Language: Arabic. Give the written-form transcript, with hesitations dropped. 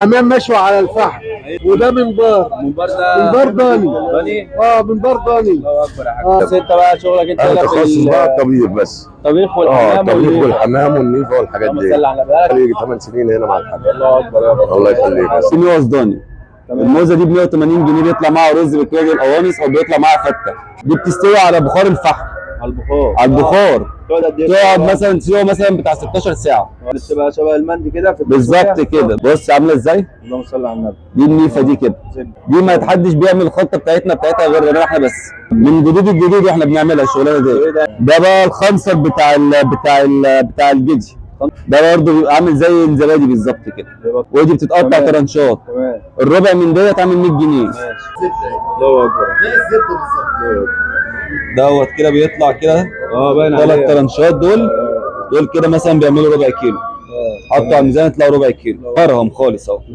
حمام مشوي على الفحم، وده منبار. المنبار ده منبار ضاني. ضاني؟ منبار ضاني. الله اكبر يا حاج. بس انت بقى شغلك انت انا هنا تخصص بقى الطبيخ بس. الطبيخ والحمام الطبيخ والحمام والنيفه والحاجات دي. اللهم صل على النبي. بقالي 8 سنين هنا مع الحاج. الله اكبر يا رب. الله يخليك. سيمي وصداني. الموزه دي ب 180 جنيه بيطلع معاها رز بكراج القوانص او بيطلع معاها فته. دي بتستوي على بخار الفحم. على البخار. على البخار. تقعد قد ايه؟ تقعد مثلا سوا مثلا بتاع 16 ساعه. بتبقى شبه المندي كده في بالظبط كده. بص عامله ازاي؟ اللهم صل على النبي. دي النيفه دي كده. دي ما حدش بيعمل الخلطه بتاعتها غيرنا احنا بس. من جدود الجدود واحنا بنعملها الشغلانه دي. ده بقى الخنصر بتاع الجدي. ده برضه عامل زي الزبادي بالظبط كده. ودي بتتقطع ترانشات. الربع من ديت عامل 100 جنيه. ماشي. الله اكبر. زي الزبده بالظبط. دوت كده بيطلع كده. باين عليه. 3 ترانشات دول كده مثلا بيعملوا ربع كيلو. حطوا على الميزان يطلعوا ربع كيلو. فرهم خالص اهو.